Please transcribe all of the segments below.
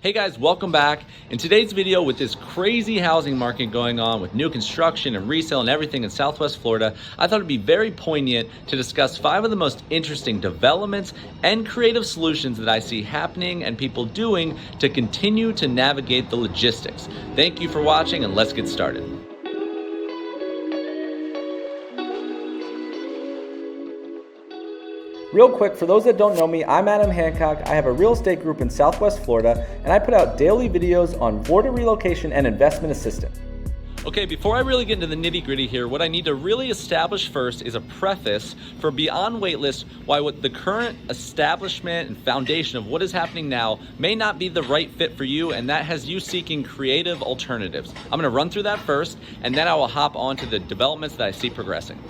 Hey guys, welcome back. In today's video, with this crazy housing market going on with new construction and resale and everything in Southwest Florida, I thought it'd be very poignant to discuss 5 of the most interesting developments and creative solutions that I see happening and people doing to continue to navigate the logistics. Thank you for watching, and let's get started. Real quick, for those that don't know me, I'm Adam Hancock. I have a real estate group in Southwest Florida, and I put out daily videos on Florida relocation and investment assistance. Okay, before I really get into the nitty-gritty here, what I need to really establish first is a preface for beyond waitlist why what the current establishment and foundation of what is happening now may not be the right fit for you, and that has you seeking creative alternatives. I'm gonna run through that first, and then I will hop on to the developments that I see progressing.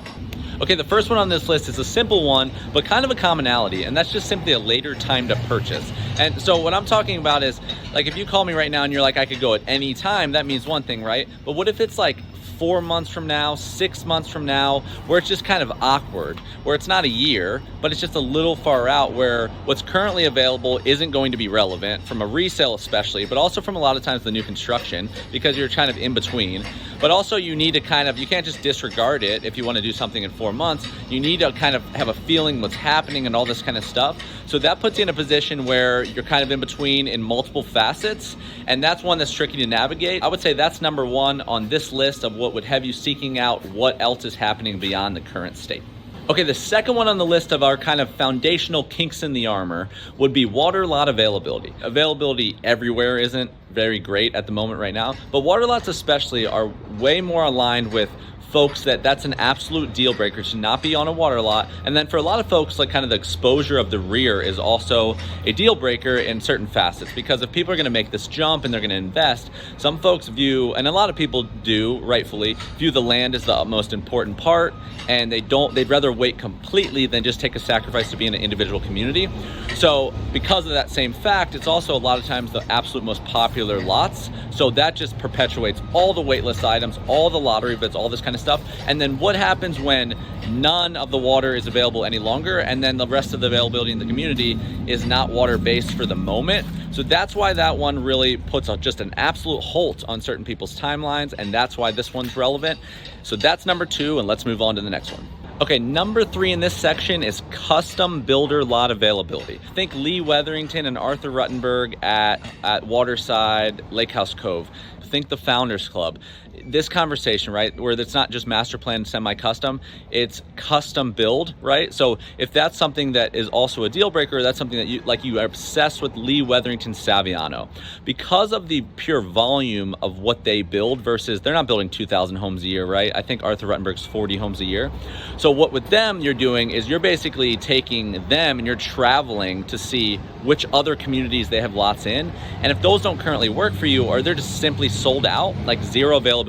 Okay, the first one on this list is a simple one, but kind of a commonality, and that's just simply a later time to purchase. And so what I'm talking about is, like, if you call me right now and you're like, I could go at any time, that means one thing, right? But what if it's like 4 months from now, 6 months from now, where it's just kind of awkward, where it's not a year, but it's just a little far out, where what's currently available isn't going to be relevant from a resale especially, but also from a lot of times the new construction, because you're kind of in between. But also you need to kind of, you can't just disregard it if you want to do something in 4 months. You need to kind of have a feeling what's happening and all this kind of stuff. So that puts you in a position where you're kind of in between in multiple facets, and that's one that's tricky to navigate. I would say that's number one on this list of what would have you seeking out what else is happening beyond the current state. Okay, the second one on the list of our kind of foundational kinks in the armor would be water lot availability. Availability everywhere isn't very great at the moment right now, but water lots especially are way more aligned with folks that's an absolute deal breaker to not be on a water lot. And then for a lot of folks, like, kind of the exposure of the rear is also a deal breaker in certain facets, because if people are going to make this jump and they're going to invest, some folks view, and a lot of people do rightfully, view the land as the most important part, and they'd rather wait completely than just take a sacrifice to be in an individual community. So because of that same fact, it's also a lot of times the absolute most popular lots. So that just perpetuates all the waitlist items, all the lottery bids, all this kind of stuff. And then what happens when none of the water is available any longer, and then the rest of the availability in the community is not water based for the moment? So that's why that one really puts just an absolute halt on certain people's timelines, and that's why this one's relevant. So that's number 2, and let's move on to the next one. Okay, number 3 in this section is custom builder lot availability. Think Lee Wetherington and Arthur Ruttenberg at Waterside, Lake House Cove. Think the Founders Club. This conversation, right, where it's not just master plan semi-custom, it's custom build, right? So if that's something that is also a deal breaker, that's something that you are obsessed with Lee Wetherington Saviano. Because of the pure volume of what they build versus, they're not building 2,000 homes a year, right? I think Arthur Ruttenberg's 40 homes a year. So what with them you're doing is you're basically taking them and you're traveling to see which other communities they have lots in. And if those don't currently work for you, or they're just simply sold out, like zero availability,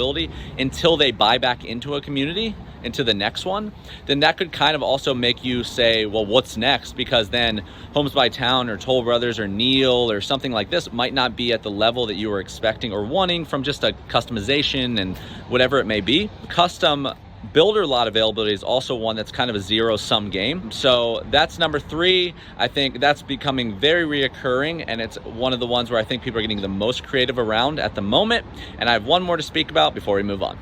until they buy back into a community, into the next one, then that could kind of also make you say, well, what's next? Because then Homes by Town or Toll Brothers or Neil or something like this might not be at the level that you were expecting or wanting from just a customization and whatever it may be. Custom builder lot availability is also one that's kind of a zero-sum game. So that's number 3. I think that's becoming very reoccurring, and it's one of the ones where I think people are getting the most creative around at the moment. And I have one more to speak about before we move on.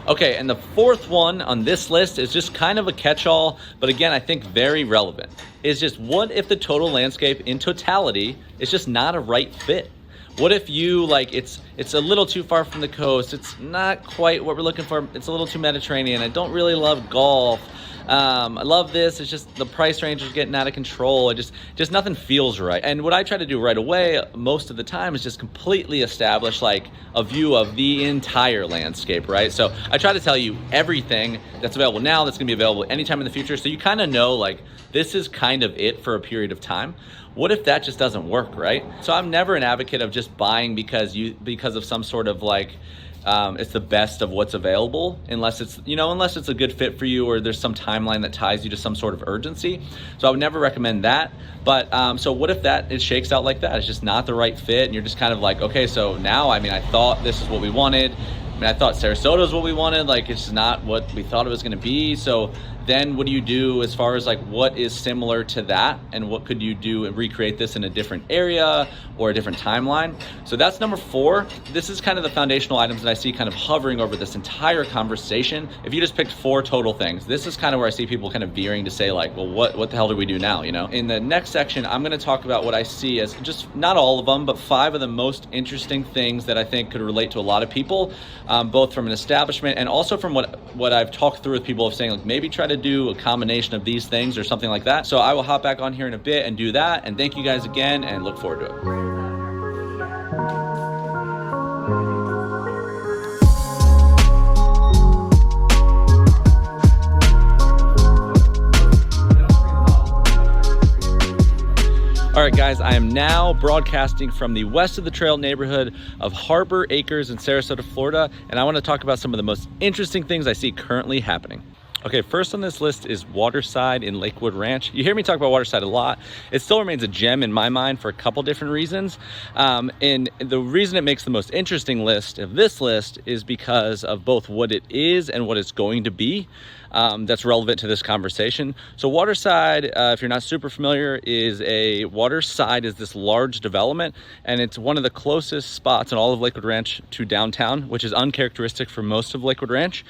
Okay, and the 4th one on this list is just kind of a catch-all, but again, I think very relevant. Is just, what if the total landscape in totality is just not a right fit? What if you, like, it's a little too far from the coast, it's not quite what we're looking for, it's a little too Mediterranean, I don't really love golf, I love this, it's just the price range is getting out of control, it just nothing feels right. And what I try to do right away most of the time is just completely establish like a view of the entire landscape, right? So I try to tell you everything that's available now, that's gonna be available anytime in the future, so you kind of know, like, this is kind of it for a period of time. What if that just doesn't work, right? So I'm never an advocate of just buying because of some sort of like, it's the best of what's available, unless it's a good fit for you, or there's some timeline that ties you to some sort of urgency. So I would never recommend that. But so what if it shakes out like that? It's just not the right fit, and you're just kind of like, okay, so now, I mean, I thought this is what we wanted. I mean, I thought Sarasota is what we wanted. Like, it's just not what we thought it was going to be. So Then what do you do as far as like what is similar to that, and what could you do and recreate this in a different area or a different timeline? So that's number 4. This is kind of the foundational items that I see kind of hovering over this entire conversation. If you just picked 4 total things, this is kind of where I see people kind of veering to say like, well, what the hell do we do now, you know? In the next section, I'm going to talk about what I see as just not all of them, but 5 of the most interesting things that I think could relate to a lot of people, both from an establishment and also from what I've talked through with people of saying like maybe try to do a combination of these things or something like that. So I will hop back on here in a bit and do that. And thank you guys again and look forward to it. All right, guys, I am now broadcasting from the west of the trail neighborhood of Harbor Acres in Sarasota, Florida, and I want to talk about some of the most interesting things I see currently happening. Okay, first on this list is Waterside in Lakewood Ranch. You hear me talk about Waterside a lot. It still remains a gem in my mind for a couple different reasons. And the reason it makes the most interesting list of this list is because of both what it is and what it's going to be. That's relevant to this conversation. So Waterside, if you're not super familiar, Waterside is this large development, and it's one of the closest spots in all of Lakewood Ranch to downtown, which is uncharacteristic for most of Lakewood Ranch.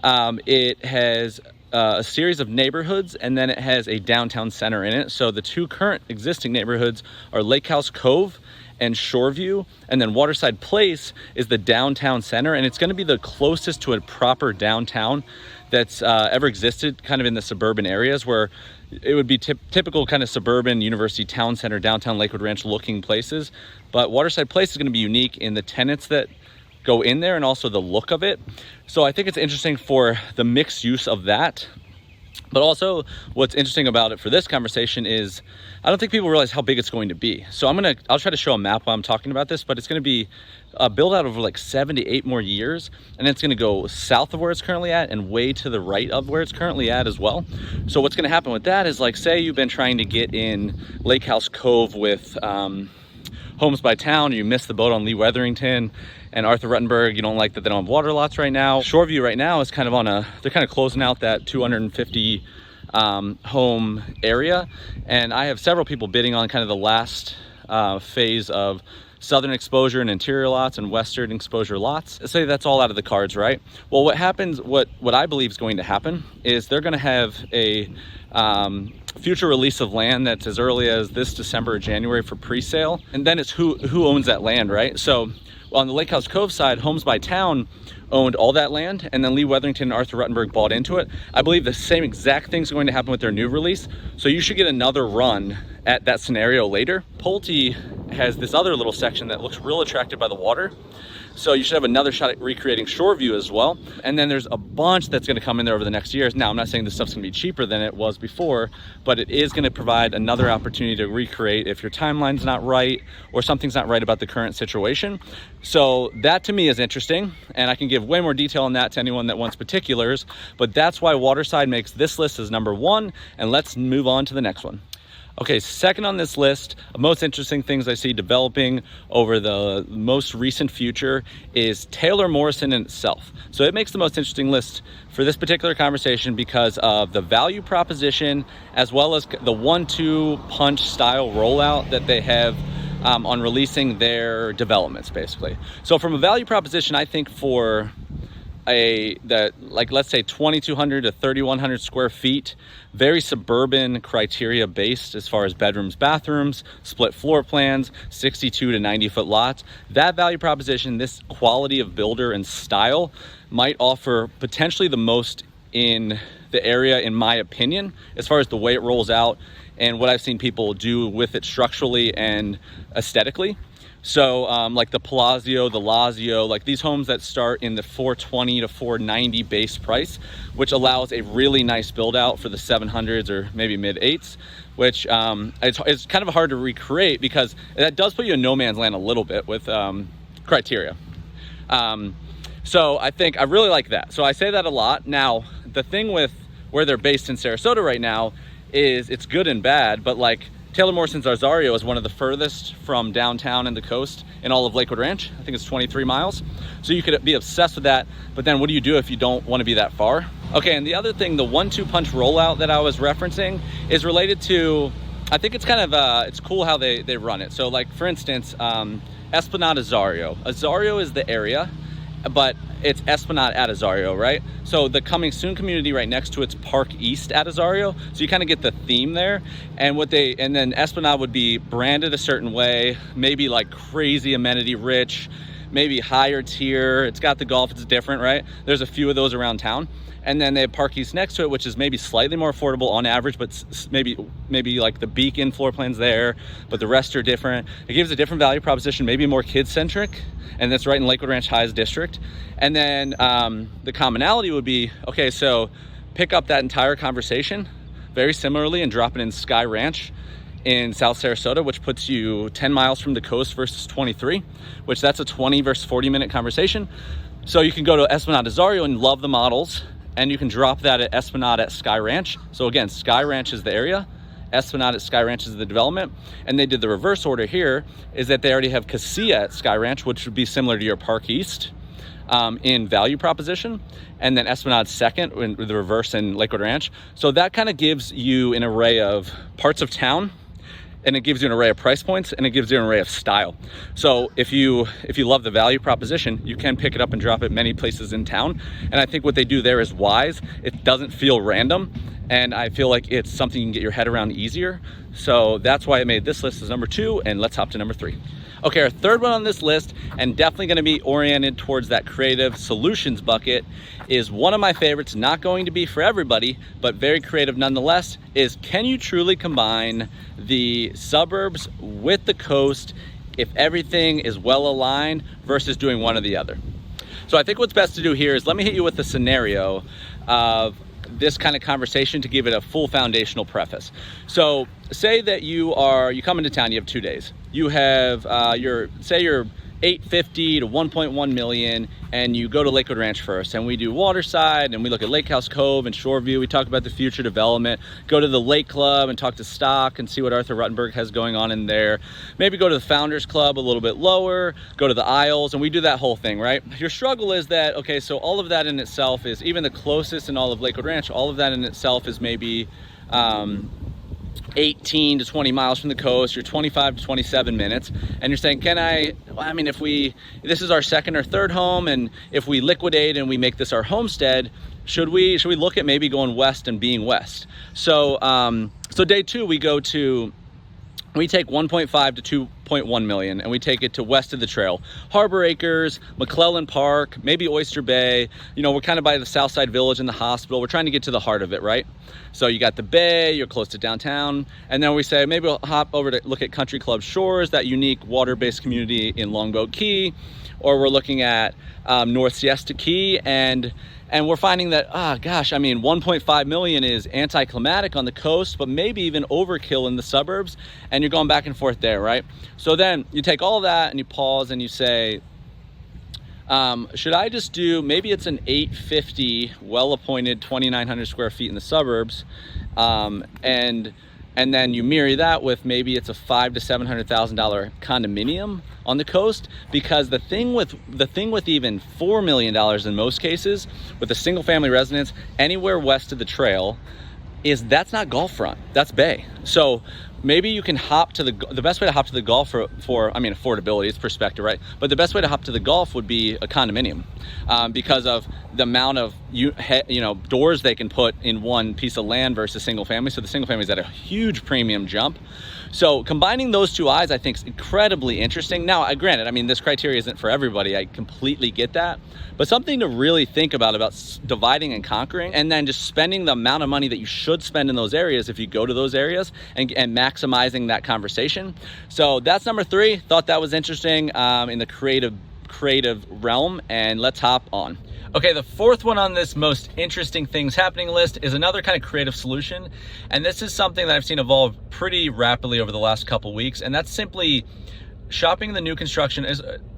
It has a series of neighborhoods, and then it has a downtown center in it. So the 2 current existing neighborhoods are Lake House Cove and Shoreview, and then Waterside Place is the downtown center, and it's going to be the closest to a proper downtown that's ever existed, kind of in the suburban areas, where it would be typical kind of suburban University Town Center, downtown Lakewood Ranch looking places. But Waterside Place is going to be unique in the tenants that go in there and also the look of it. So I think it's interesting for the mixed use of that. But also what's interesting about it for this conversation is I don't think people realize how big it's going to be. So I'll try to show a map while I'm talking about this, but it's going to be built out over like 7 to 8 more years. And it's going to go south of where it's currently at and way to the right of where it's currently at as well. So what's going to happen with that is, like, say you've been trying to get in Lake House Cove with Homes by Town, you missed the boat on Lee Wetherington and Arthur Ruttenberg. You don't like that they don't have water lots right now. Shoreview right now is kind of they're kind of closing out that 250 home area. And I have several people bidding on kind of the last phase of southern exposure and interior lots and western exposure lots. Say that's all out of the cards, right? Well, what I believe is going to happen is they're going to have a future release of land that's as early as this December or January for pre-sale. And then it's who owns that land, right? So on the Lake House Cove side, Homes by Town owned all that land, and then Lee Wetherington and Arthur Ruttenberg bought into it. I believe the same exact thing's going to happen with their new release. So you should get another run at that scenario later. Pulte has this other little section that looks real attractive by the water. So you should have another shot at recreating Shoreview as well. And then there's a bunch that's going to come in there over the next years. Now, I'm not saying this stuff's going to be cheaper than it was before, but it is going to provide another opportunity to recreate if your timeline's not right or something's not right about the current situation. So that to me is interesting, and I can give way more detail on that to anyone that wants particulars, but that's why Waterside makes this list as number 1, and let's move on to the next one. Okay, second on this list of most interesting things I see developing over the most recent future is Taylor Morrison in itself. So it makes the most interesting list for this particular conversation because of the value proposition as well as the 1-2 punch style rollout that they have on releasing their developments, basically. So from a value proposition, I think for let's say 2,200 to 3,100 square feet, very suburban criteria based as far as bedrooms, bathrooms, split floor plans, 62 to 90 foot lots. That value proposition, this quality of builder and style, might offer potentially the most in the area, in my opinion, as far as the way it rolls out and what I've seen people do with it structurally and aesthetically. So like the Palazzo, the Lazio, like these homes that start in the 420 to 490 base price, which allows a really nice build out for the 700s or maybe mid 8s, which it's kind of hard to recreate because that does put you in no man's land a little bit with criteria. So I think I really like that. So I say that a lot. Now, the thing with where they're based in Sarasota right now is it's good and bad, but like Taylor Morrison's Arzario is one of the furthest from downtown and the coast in all of Lakewood Ranch. I think it's 23 miles. So you could be obsessed with that, but then what do you do if you don't want to be that far? Okay, and the other thing, the 1-2 punch rollout that I was referencing is related to, I think it's kind of, it's cool how they run it. So like, for instance, Esplanade Azario. Azario is the area, but it's Esplanade at Azario, right? So the coming soon community right next to it's Park East at Azario. So you kind of get the theme there. And and then Esplanade would be branded a certain way, maybe like crazy amenity rich, maybe higher tier. It's got the golf, it's different, right? There's a few of those around town. And then they have Park East next to it, which is maybe slightly more affordable on average, but maybe like the Beacon floor plan's there, but the rest are different. It gives a different value proposition, maybe more kid-centric, and that's right in Lakewood Ranch High's district. And then the commonality would be, okay, so pick up that entire conversation very similarly and drop it in Sky Ranch in South Sarasota, which puts you 10 miles from the coast versus 23, which that's a 20 versus 40 minute conversation. So you can go to Esplanade Azario and love the models, and you can drop that at Esplanade at Sky Ranch. So again, Sky Ranch is the area, Esplanade at Sky Ranch is the development. And they did the reverse order here, is that they already have Casilla at Sky Ranch, which would be similar to your Park East in value proposition. And then Esplanade second in the reverse in Lakewood Ranch. So that kind of gives you an array of parts of town, and it gives you an array of price points, and it gives you an array of style. So if you love the value proposition, you can pick it up and drop it many places in town. And I think what they do there is wise. It doesn't feel random, and I feel like it's something you can get your head around easier. So that's why I made this list as number 2, and let's hop to number 3. Okay, our third one on this list, and definitely gonna be oriented towards that creative solutions bucket, is one of my favorites, not going to be for everybody, but very creative nonetheless, is can you truly combine the suburbs with the coast if everything is well aligned versus doing one or the other? So I think what's best to do here is let me hit you with the scenario of this kind of conversation to give it a full foundational preface. So say that you come into town, you have 2 days. You have you're 850 to 1.1 million, and you go to Lakewood Ranch first, and we do Waterside, and we look at Lake House Cove and Shoreview. We talk about the future development, go to the Lake Club and talk to Stock and see what Arthur Ruttenberg has going on in there. Maybe go to the Founders Club a little bit lower, go to the Isles, and we do that whole thing, right? Your struggle is that, okay, so all of that in itself is, even the closest in all of Lakewood Ranch, all of that in itself is maybe 18 to 20 miles from the coast. You're 25 to 27 minutes, and you're saying, this is our second or third home, and if we liquidate and we make this our homestead, should we look at maybe going west and being west? So so day 2, we take 1.5 to 2.1 million, and we take it to west of the trail. Harbor Acres, McClellan Park, maybe Oyster Bay. You know, we're kind of by the Southside Village and the hospital. We're trying to get to the heart of it, right? So you got the bay, you're close to downtown. And then we say, maybe we'll hop over to look at Country Club Shores, that unique water-based community in Longboat Key. Or we're looking at North Siesta Key, and we're finding that, 1.5 million is anticlimactic on the coast, but maybe even overkill in the suburbs, and you're going back and forth there, right? So then you take all that and you pause and you say, should I just do, maybe it's an 850 well-appointed 2,900 square feet in the suburbs, and then you mirror that with maybe it's a $500,000 to $700,000 condominium on the coast, because the thing with even $4 million in most cases with a single family residence anywhere west of the trail is that's not golf front, that's bay. So maybe you can hop to the best way to hop to the golf for affordability, it's perspective, right? But the best way to hop to the golf would be a condominium, because of the amount of doors they can put in one piece of land versus single family. So the single family is at a huge premium jump. So combining those two eyes, I think, is incredibly interesting. Now, granted, this criteria isn't for everybody. I completely get that. But something to really think about dividing and conquering, and then just spending the amount of money that you should spend in those areas if you go to those areas, and maximizing that conversation. So that's number 3. Thought that was interesting in the creative realm, and let's hop on. Okay, the 4th one on this most interesting things happening list is another kind of creative solution. And this is something that I've seen evolve pretty rapidly over the last couple weeks. And that's simply shopping the new construction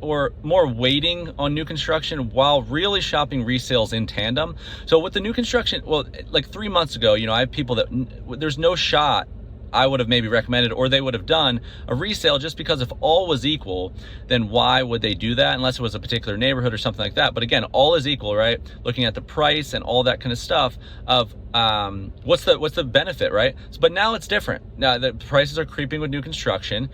or more waiting on new construction while really shopping resales in tandem. So with the new construction, like 3 months ago, I have people that there's no shot I would have maybe recommended, or they would have done a resale, just because if all was equal, then why would they do that unless it was a particular neighborhood or something like that? But again, all is equal, right? Looking at the price and all that kind of stuff of what's the benefit, right? But now it's different. Now the prices are creeping with new construction.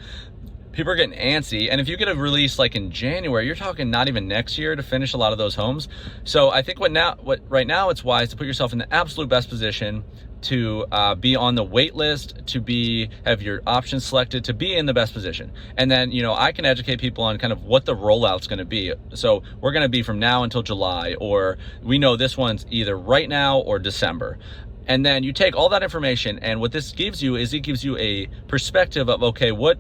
People are getting antsy, and if you get a release like in January, you're talking not even next year to finish a lot of those homes. So I think right now it's wise to put yourself in the absolute best position to be on the wait list, to have your options selected, to be in the best position. And then, you know, I can educate people on kind of what the rollout's going to be. So we're going to be from now until July, or we know this one's either right now or December. And then you take all that information, and what this gives you is it gives you a perspective of, okay, what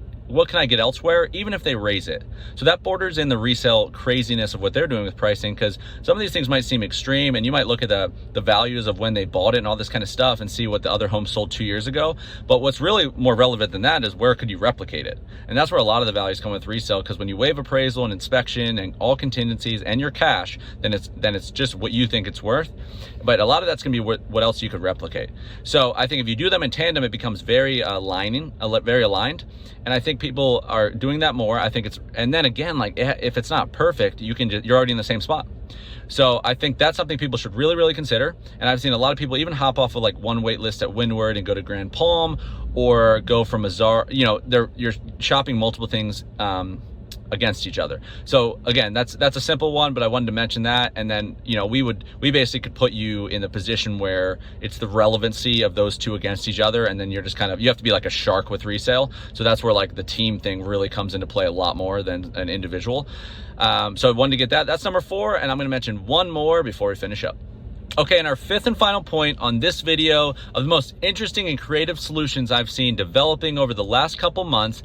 can I get elsewhere, even if they raise it? So that borders in the resale craziness of what they're doing with pricing, because some of these things might seem extreme, and you might look at the values of when they bought it and all this kind of stuff and see what the other homes sold 2 years ago. But what's really more relevant than that is where could you replicate it? And that's where a lot of the values come with resale, because when you waive appraisal and inspection and all contingencies and your cash, then it's just what you think it's worth. But a lot of that's going to be what else you could replicate. So I think if you do them in tandem, it becomes very aligned. And I think people are doing that more. I think and then again, like if it's not perfect, you're already in the same spot. So I think that's something people should really, really consider. And I've seen a lot of people even hop off of like one wait list at Windward and go to Grand Palm, or go from Azar. You know, you're shopping multiple things against each other. So again, that's a simple one, but I wanted to mention that. And then, you know, we basically could put you in the position where it's the relevancy of those two against each other, and then you're just you have to be like a shark with resale. So that's where like the team thing really comes into play a lot more than an individual. So I wanted to get that. That's number 4, and I'm going to mention one more before we finish up. Okay, and our 5th and final point on this video of the most interesting and creative solutions I've seen developing over the last couple months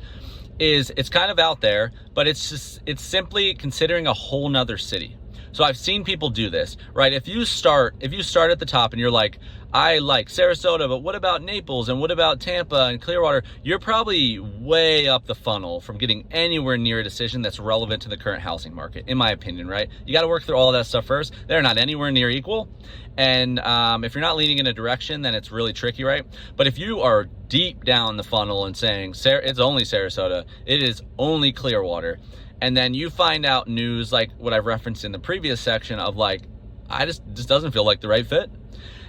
is, it's kind of out there, but it's simply considering a whole nother city. So I've seen people do this, right? If you start at the top and you're like, I like Sarasota, but what about Naples, and what about Tampa and Clearwater? You're probably way up the funnel from getting anywhere near a decision that's relevant to the current housing market, in my opinion, right? You got to work through all that stuff first. They're not anywhere near equal. And if you're not leaning in a direction, then it's really tricky, right? But if you are deep down the funnel and saying, it's only Sarasota, it is only Clearwater, and then you find out news like what I've referenced in the previous section of like, I just doesn't feel like the right fit,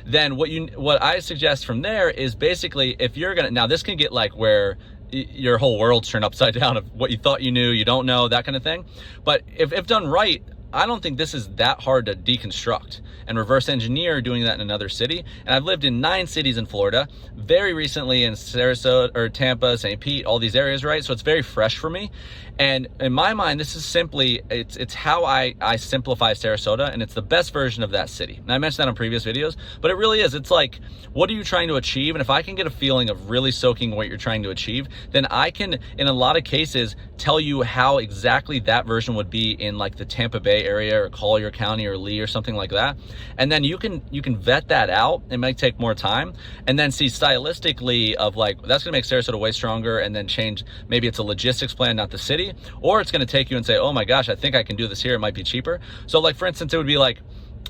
then what I suggest from there is basically, if you're gonna, now this can get like where your whole world's turned upside down of what you thought you knew, you don't know, that kind of thing. But if done right, I don't think this is that hard to deconstruct and reverse engineer doing that in another city. And I've lived in 9 cities in Florida, very recently in Sarasota or Tampa, St. Pete, all these areas, right? So it's very fresh for me. And in my mind, this is simply, it's how I simplify Sarasota, and it's the best version of that city. And I mentioned that on previous videos, but it really is. It's like, what are you trying to achieve? And if I can get a feeling of really soaking what you're trying to achieve, then I can, in a lot of cases, tell you how exactly that version would be in like the Tampa Bay area or Collier County or Lee or something like that. And then you can vet that out. It might take more time, and then see stylistically of like, that's gonna make Sarasota way stronger, and then change, maybe it's a logistics plan, not the city, or it's gonna take you and say, oh my gosh, I think I can do this here, it might be cheaper. So like, for instance, it would be like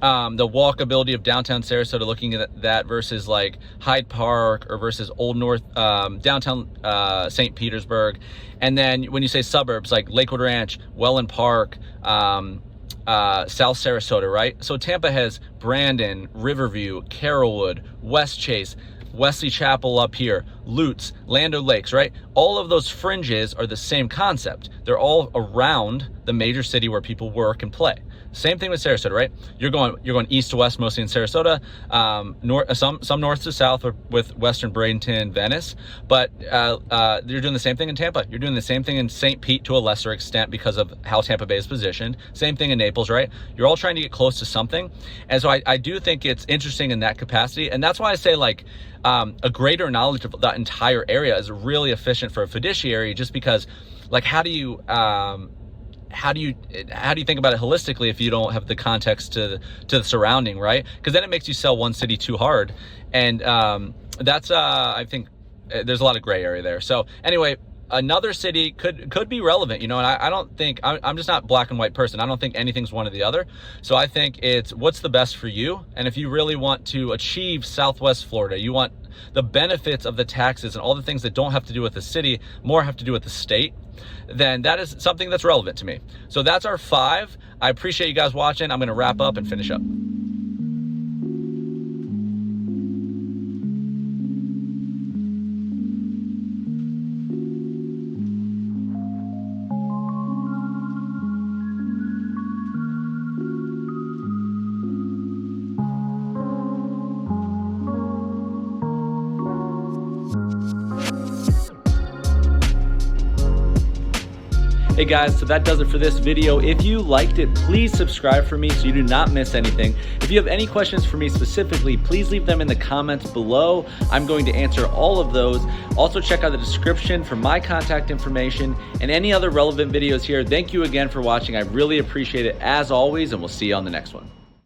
the walkability of downtown Sarasota, looking at that versus like Hyde Park, or versus Old North, downtown St. Petersburg. And then when you say suburbs, like Lakewood Ranch, Welland Park, South Sarasota, right? So Tampa has Brandon, Riverview, Carrollwood, West Chase, Wesley Chapel up here, Lutz, Land O'Lakes, right? All of those fringes are the same concept. They're all around the major city where people work and play. Same thing with Sarasota, right? You're going east to west, mostly in Sarasota, some north to south with Western Bradenton, Venice, but you're doing the same thing in Tampa. You're doing the same thing in St. Pete to a lesser extent because of how Tampa Bay is positioned. Same thing in Naples, right? You're all trying to get close to something. And so I do think it's interesting in that capacity. And that's why I say like, a greater knowledge of that entire area is really efficient for a fiduciary, just because like, how do you think about it holistically if you don't have the context to the surrounding, right? Because then it makes you sell one city too hard. And that's I think there's a lot of gray area there. So anyway, another city could be relevant, you know, and I don't think, I'm just not black and white person. I don't think anything's one or the other. So I think it's what's the best for you. And if you really want to achieve Southwest Florida, you want the benefits of the taxes and all the things that don't have to do with the city, more have to do with the state, then that is something that's relevant to me. So that's our 5. I appreciate you guys watching. I'm going to wrap up and finish up. Hey guys, so that does it for this video. If you liked it, please subscribe for me so you do not miss anything. If you have any questions for me specifically, please leave them in the comments below. I'm going to answer all of those. Also check out the description for my contact information and any other relevant videos here. Thank you again for watching. I really appreciate it as always, and we'll see you on the next one.